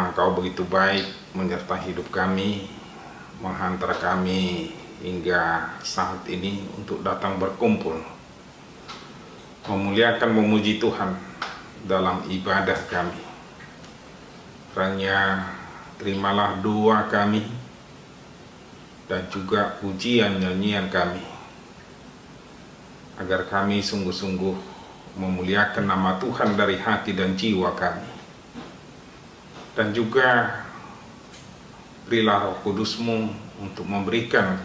karena Engkau begitu baik menyertai hidup kami, menghantar kami hingga saat ini untuk datang berkumpul, memuliakan, memuji Tuhan dalam ibadah kami. Kiranya terimalah doa kami dan juga pujian nyanyian kami, agar kami sungguh-sungguh memuliakan nama Tuhan dari hati dan jiwa kami. Dan juga berilah Roh Kudus-Mu untuk memberikan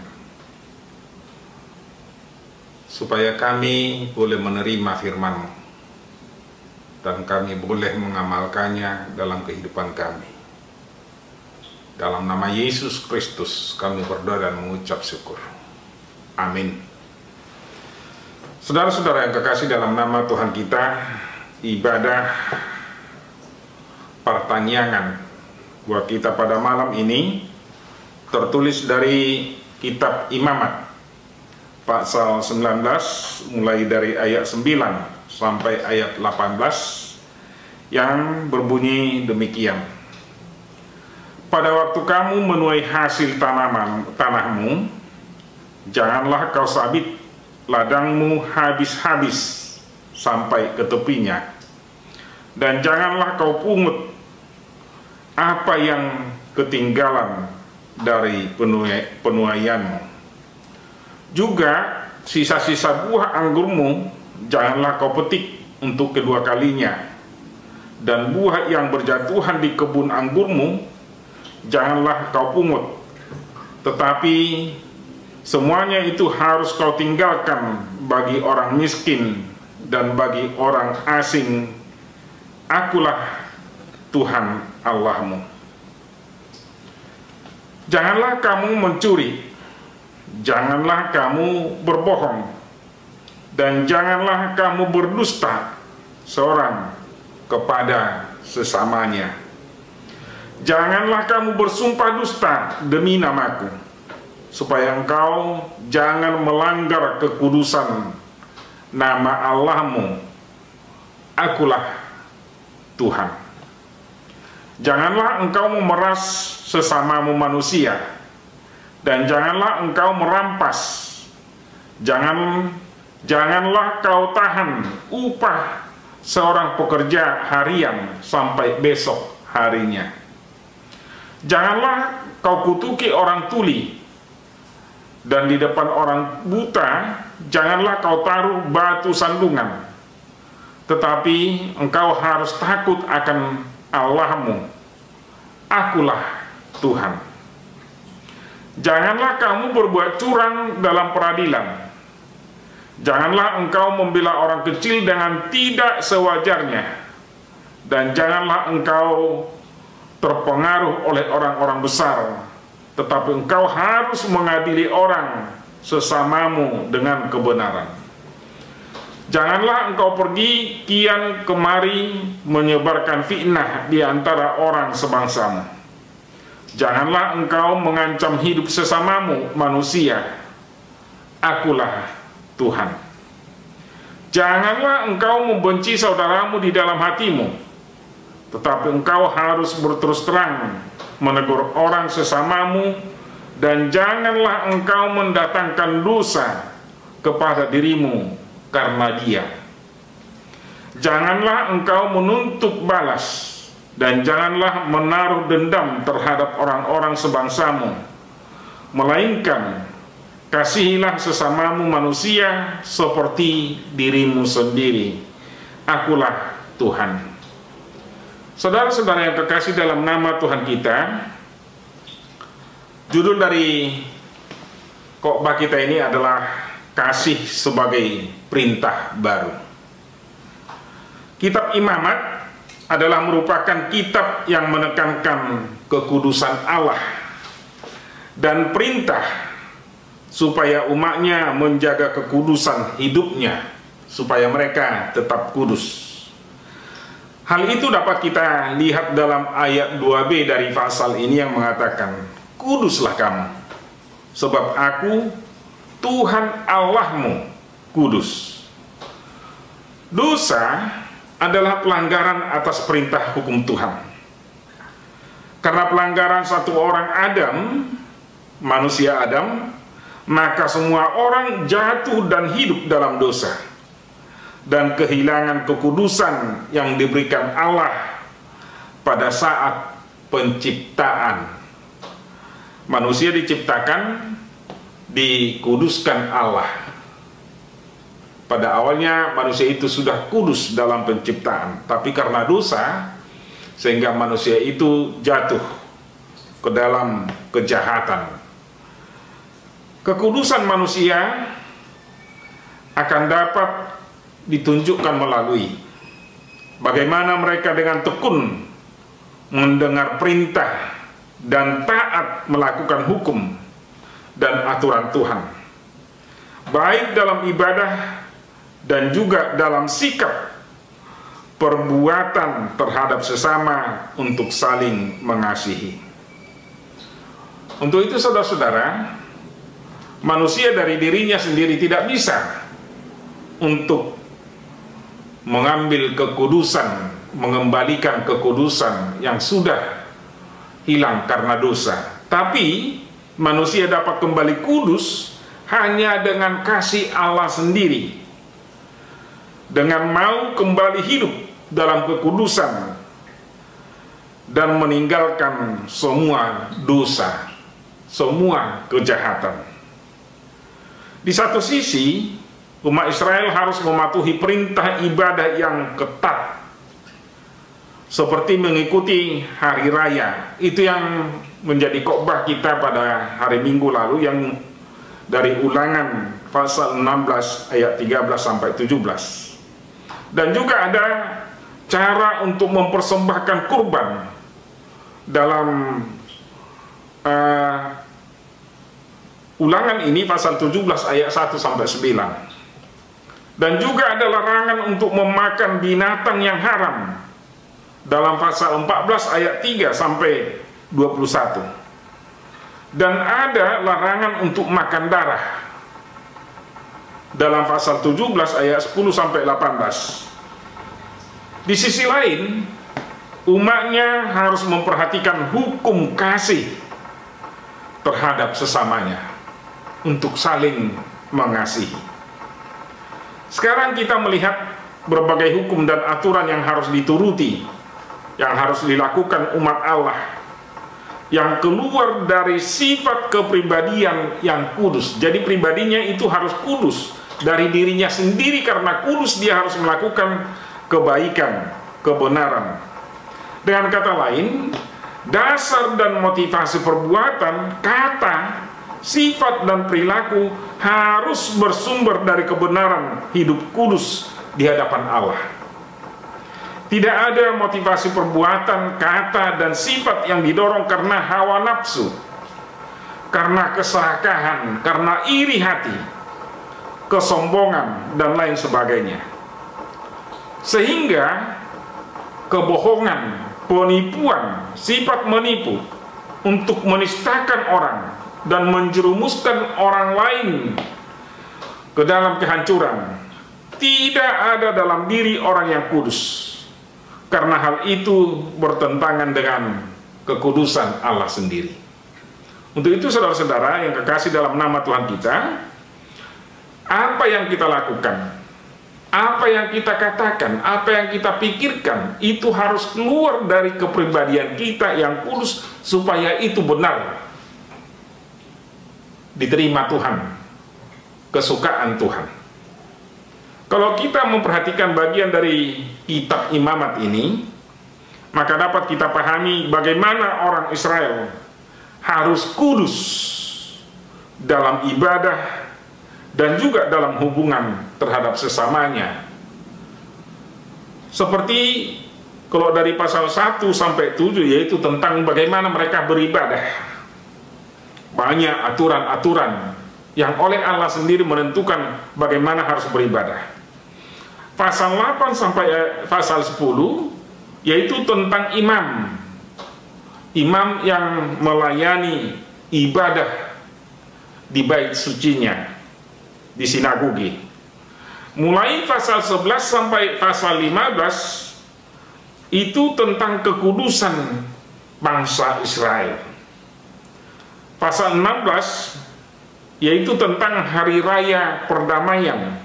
supaya kami boleh menerima firman-Mu dan kami boleh mengamalkannya dalam kehidupan kami. Dalam nama Yesus Kristus kami berdoa dan mengucap syukur. Amin. Saudara-saudara yang kekasih dalam nama Tuhan kita, ibadah pertanyaan buat kita pada malam ini tertulis dari kitab Imamat pasal 19 mulai dari ayat 9 sampai ayat 18 yang berbunyi demikian. Pada waktu kamu menuai hasil tanahmu, janganlah kau sabit ladangmu habis-habis sampai ke tepinya, dan janganlah kau pungut apa yang ketinggalan dari penuaianmu. Juga sisa-sisa buah anggurmu janganlah kau petik untuk kedua kalinya, dan buah yang berjatuhan di kebun anggurmu janganlah kau pungut, tetapi semuanya itu harus kau tinggalkan bagi orang miskin dan bagi orang asing. Akulah Tuhan Allahmu. Janganlah kamu mencuri, janganlah kamu berbohong, dan janganlah kamu berdusta seorang kepada sesamanya. Janganlah kamu bersumpah dusta demi namaku, supaya engkau jangan melanggar kekudusan nama Allahmu. Akulah Tuhan. Janganlah engkau memeras sesamamu manusia, dan janganlah engkau merampas. Janganlah kau tahan upah seorang pekerja harian sampai besok harinya. Janganlah kau kutuki orang tuli, dan di depan orang buta janganlah kau taruh batu sandungan. Tetapi engkau harus takut akan Allahmu. Akulah Tuhan. Janganlah kamu berbuat curang dalam peradilan. Janganlah engkau membela orang kecil dengan tidak sewajarnya, dan janganlah engkau terpengaruh oleh orang-orang besar, tetapi engkau harus mengadili orang sesamamu dengan kebenaran. Janganlah engkau pergi kian kemari menyebarkan fitnah di antara orang sebangsamu. Janganlah engkau mengancam hidup sesamamu manusia. Akulah Tuhan. Janganlah engkau membenci saudaramu di dalam hatimu, tetapi engkau harus berterus terang menegur orang sesamamu, dan janganlah engkau mendatangkan dosa kepada dirimu karena dia. Janganlah engkau menuntut balas, dan janganlah menaruh dendam terhadap orang-orang sebangsamu, melainkan kasihilah sesamamu manusia seperti dirimu sendiri. Akulah Tuhan. Saudara-saudara yang terkasih dalam nama Tuhan kita, judul dari khotbah kita ini adalah kasih sebagai perintah baru. Kitab Imamat adalah merupakan kitab yang menekankan kekudusan Allah dan perintah supaya umatnya menjaga kekudusan hidupnya, supaya mereka tetap kudus. Hal itu dapat kita lihat dalam ayat 2b dari pasal ini yang mengatakan, kuduslah kamu, sebab aku Tuhan Allahmu kudus. Dosa adalah pelanggaran atas perintah hukum Tuhan. Karena pelanggaran satu orang Adam, manusia Adam, maka semua orang jatuh dan hidup dalam dosa dan kehilangan kekudusan yang diberikan Allah pada saat penciptaan. Manusia diciptakan dikuduskan Allah. Pada awalnya manusia itu sudah kudus dalam penciptaan, tapi karena dosa sehingga manusia itu jatuh ke dalam kejahatan. Kekudusan manusia akan dapat ditunjukkan melalui bagaimana mereka dengan tekun mendengar perintah dan taat melakukan hukum dan aturan Tuhan, baik dalam ibadah dan juga dalam sikap perbuatan terhadap sesama untuk saling mengasihi. Untuk itu saudara-saudara, manusia dari dirinya sendiri tidak bisa untuk mengambil kekudusan, mengembalikan kekudusan yang sudah hilang karena dosa. Tapi manusia dapat kembali kudus hanya dengan kasih Allah sendiri, dengan mau kembali hidup dalam kekudusan dan meninggalkan semua dosa, semua kejahatan. Di satu sisi, umat Israel harus mematuhi perintah ibadah yang ketat, seperti mengikuti hari raya. Itu yang menjadi khotbah kita pada hari Minggu lalu, yang dari Ulangan pasal 16 ayat 13 sampai 17. Dan juga ada cara untuk mempersembahkan kurban dalam Ulangan ini pasal 17 ayat 1 sampai 9. Dan juga ada larangan untuk memakan binatang yang haram dalam pasal 14 ayat 3 sampai 21. Dan ada larangan untuk makan darah dalam pasal 17 ayat 10 sampai 18. Di sisi lain, umatnya harus memperhatikan hukum kasih terhadap sesamanya untuk saling mengasihi. Sekarang kita melihat berbagai hukum dan aturan yang harus dituruti, yang harus dilakukan umat Allah, yang keluar dari sifat kepribadian yang kudus. Jadi pribadinya itu harus kudus dari dirinya sendiri, karena kudus dia harus melakukan kebaikan, kebenaran. Dengan kata lain, dasar dan motivasi perbuatan, kata, sifat dan perilaku harus bersumber dari kebenaran hidup kudus di hadapan Allah. Tidak ada motivasi perbuatan, kata, dan sifat yang didorong karena hawa nafsu, karena keserakahan, karena iri hati, kesombongan, dan lain sebagainya. Sehingga kebohongan, penipuan, sifat menipu untuk menistakan orang dan menjerumuskan orang lain ke dalam kehancuran tidak ada dalam diri orang yang kudus, karena hal itu bertentangan dengan kekudusan Allah sendiri. Untuk itu saudara-saudara yang kekasih dalam nama Tuhan kita, apa yang kita lakukan, apa yang kita katakan, apa yang kita pikirkan, itu harus keluar dari kepribadian kita yang kudus, supaya itu benar diterima Tuhan, kesukaan Tuhan. Kalau kita memperhatikan bagian dari kitab Imamat ini, maka dapat kita pahami bagaimana orang Israel harus kudus dalam ibadah dan juga dalam hubungan terhadap sesamanya. Seperti kalau dari pasal 1 sampai 7, yaitu tentang bagaimana mereka beribadah. Banyak aturan-aturan yang oleh Allah sendiri menentukan bagaimana harus beribadah. Pasal 8 sampai pasal 10, yaitu tentang imam. Imam yang melayani ibadah di bait sucinya, di sinagogi. Mulai pasal 11 sampai pasal 15 itu tentang kekudusan bangsa Israel. Pasal 16 yaitu tentang hari raya perdamaian.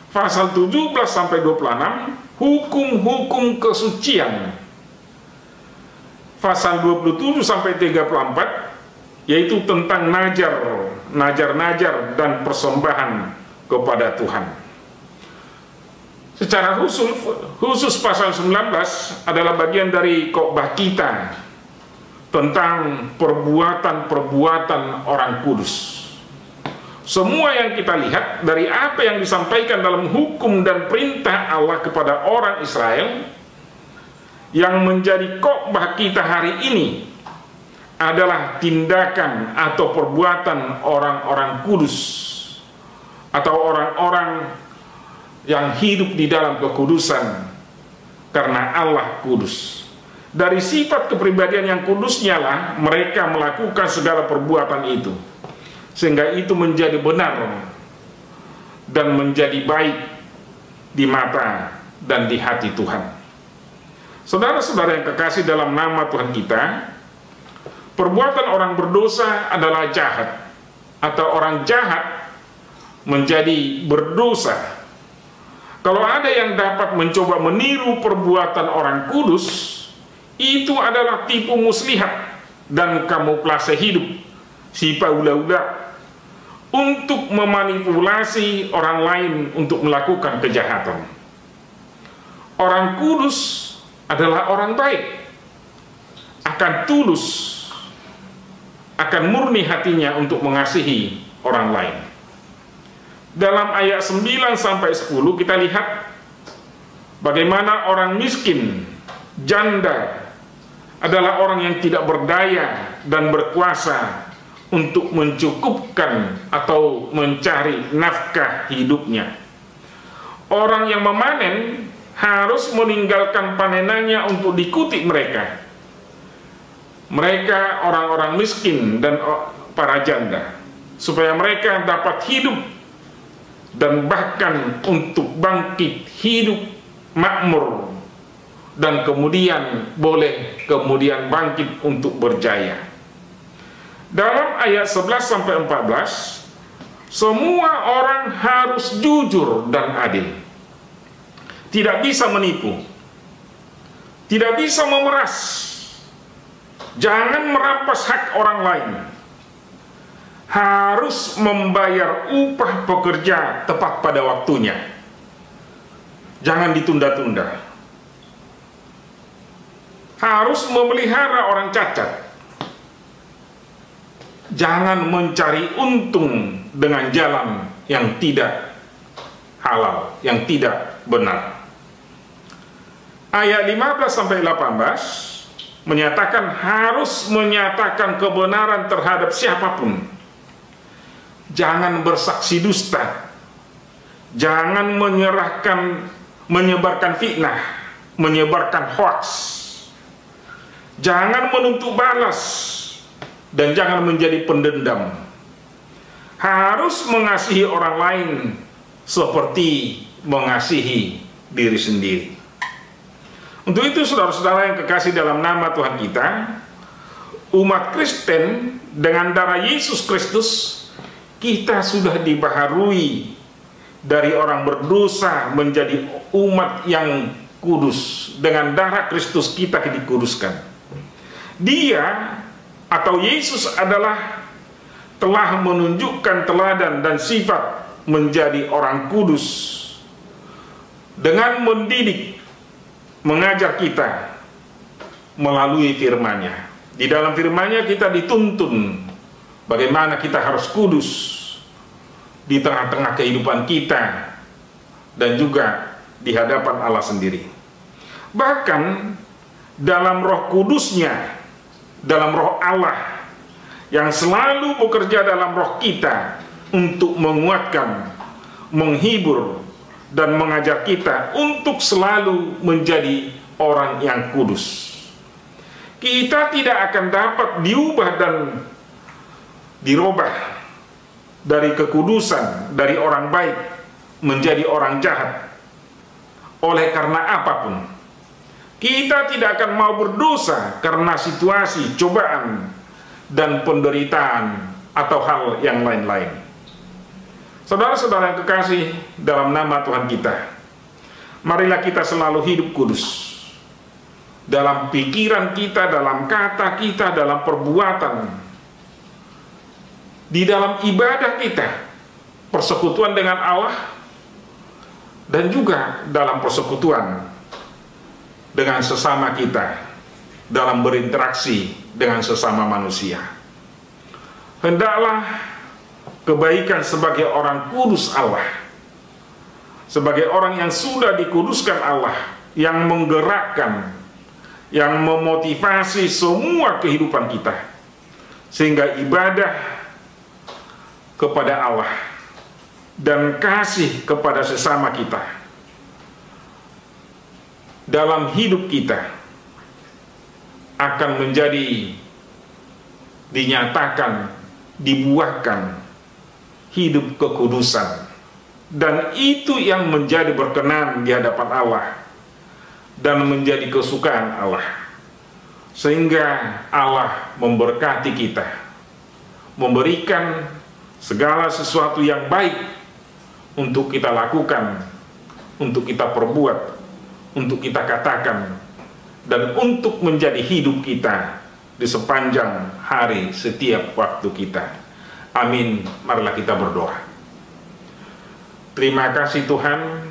Pasal 17 sampai 26 hukum-hukum kesucian. Pasal 27 sampai 34 yaitu tentang najar dan persembahan kepada Tuhan. Secara khusus pasal 19 adalah bagian dari khotbah kita tentang perbuatan-perbuatan orang kudus. Semua yang kita lihat dari apa yang disampaikan dalam hukum dan perintah Allah kepada orang Israel yang menjadi khotbah kita hari ini adalah tindakan atau perbuatan orang-orang kudus atau orang-orang yang hidup di dalam kekudusan karena Allah kudus. Dari sifat kepribadian yang kudusnya lah mereka melakukan segala perbuatan itu, sehingga itu menjadi benar dan menjadi baik di mata dan di hati Tuhan. Saudara-saudara yang kekasih dalam nama Tuhan kita, perbuatan orang berdosa adalah jahat, atau orang jahat menjadi berdosa. Kalau ada yang dapat mencoba meniru perbuatan orang kudus, itu adalah tipu muslihat dan kamuflase hidup, si paula-ula, untuk memanipulasi orang lain untuk melakukan kejahatan. Orang kudus adalah orang baik, akan tulus, akan murni hatinya untuk mengasihi orang lain. Dalam ayat 9 sampai 10 kita lihat bagaimana orang miskin, janda adalah orang yang tidak berdaya dan berkuasa untuk mencukupkan atau mencari nafkah hidupnya. Orang yang memanen harus meninggalkan panenannya untuk diikuti mereka. Mereka orang-orang miskin dan para janda, supaya mereka dapat hidup dan bahkan untuk bangkit hidup makmur dan kemudian boleh kemudian bangkit untuk berjaya. Dalam ayat 11 sampai 14, semua orang harus jujur dan adil. Tidak bisa menipu, tidak bisa memeras, jangan merampas hak orang lain, harus membayar upah pekerja tepat pada waktunya, jangan ditunda-tunda, harus memelihara orang cacat, jangan mencari untung dengan jalan yang tidak halal, yang tidak benar. Ayat 15 sampai 18 menyatakan harus menyatakan kebenaran terhadap siapapun. Jangan bersaksi dusta, jangan menyebarkan fitnah, menyebarkan hoax, jangan menuntut balas, dan jangan menjadi pendendam. Harus mengasihi orang lain seperti mengasihi diri sendiri. Untuk itu saudara-saudara yang kekasih dalam nama Tuhan kita, umat Kristen dengan darah Yesus Kristus, kita sudah dibaharui dari orang berdosa menjadi umat yang kudus. Dengan darah Kristus kita dikuduskan. Dia atau Yesus adalah telah menunjukkan teladan dan sifat menjadi orang kudus dengan mendidik, mengajar kita melalui firman-Nya. Di dalam firman-Nya kita dituntun bagaimana kita harus kudus di tengah-tengah kehidupan kita dan juga di hadapan Allah sendiri. Bahkan dalam Roh Kudus-Nya, dalam Roh Allah yang selalu bekerja dalam roh kita untuk menguatkan, menghibur, dan mengajar kita untuk selalu menjadi orang yang kudus. Kita tidak akan dapat diubah dan dirubah dari kekudusan, dari orang baik menjadi orang jahat oleh karena apapun. Kita tidak akan mau berdosa karena situasi, cobaan, dan penderitaan atau hal yang lain-lain. Saudara-saudara yang kekasih dalam nama Tuhan kita, marilah kita selalu hidup kudus. Dalam pikiran kita, dalam kata kita, dalam perbuatan, di dalam ibadah kita, persekutuan dengan Allah, dan juga dalam persekutuan dengan sesama kita, dalam berinteraksi dengan sesama manusia. Hendaklah kebaikan sebagai orang kudus Allah, sebagai orang yang sudah dikuduskan Allah, yang menggerakkan, yang memotivasi semua kehidupan kita, sehingga ibadah kepada Allah dan kasih kepada sesama kita dalam hidup kita akan menjadi dinyatakan, dibuahkan hidup kekudusan, dan itu yang menjadi berkenan di hadapan Allah dan menjadi kesukaan Allah, sehingga Allah memberkati kita, memberikan segala sesuatu yang baik untuk kita lakukan, untuk kita perbuat, untuk kita katakan, dan untuk menjadi hidup kita di sepanjang hari setiap waktu kita. Amin. Marilah kita berdoa. Terima kasih Tuhan,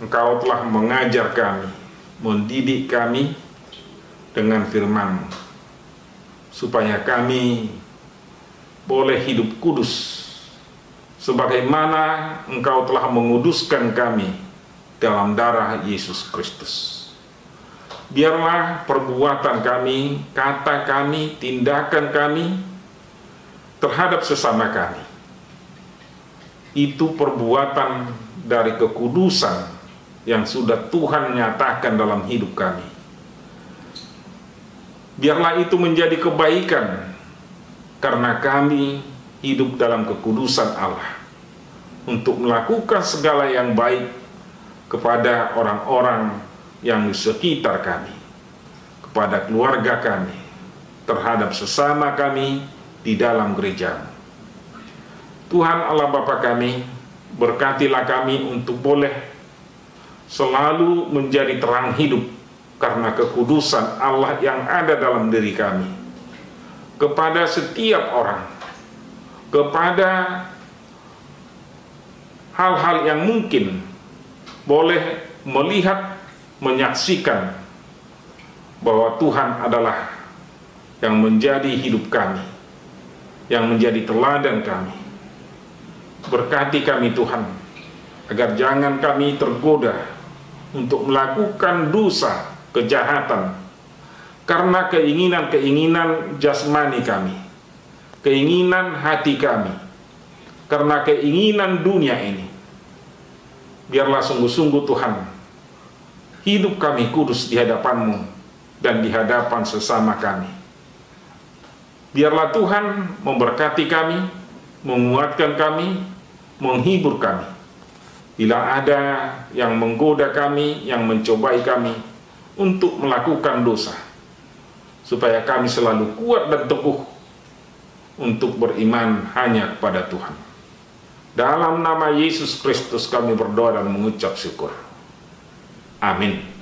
Engkau telah mengajar kami, mendidik kami dengan firman-Mu, supaya kami boleh hidup kudus sebagaimana Engkau telah menguduskan kami dalam darah Yesus Kristus. Biarlah perbuatan kami, kata kami, tindakan kami terhadap sesama kami itu perbuatan dari kekudusan yang sudah Tuhan nyatakan dalam hidup kami. Biarlah itu menjadi kebaikan karena kami hidup dalam kekudusan Allah, untuk melakukan segala yang baik kepada orang-orang yang di sekitar kami, kepada keluarga kami, terhadap sesama kami di dalam gereja. Tuhan Allah Bapa kami, berkatilah kami untuk boleh selalu menjadi terang hidup karena kekudusan Allah yang ada dalam diri kami, kepada setiap orang, kepada hal-hal yang mungkin boleh melihat, menyaksikan bahwa Tuhan adalah yang menjadi hidup kami, yang menjadi teladan kami. Berkati kami Tuhan, agar jangan kami tergoda untuk melakukan dosa, kejahatan, karena keinginan-keinginan jasmani kami, keinginan hati kami, karena keinginan dunia ini. Biarlah sungguh-sungguh Tuhan, hidup kami kudus di hadapan-Mu dan di hadapan sesama kami. Biarlah Tuhan memberkati kami, menguatkan kami, menghibur kami. Bila ada yang menggoda kami, yang mencobai kami untuk melakukan dosa, supaya kami selalu kuat dan teguh untuk beriman hanya kepada Tuhan. Dalam nama Yesus Kristus kami berdoa dan mengucap syukur. Amin.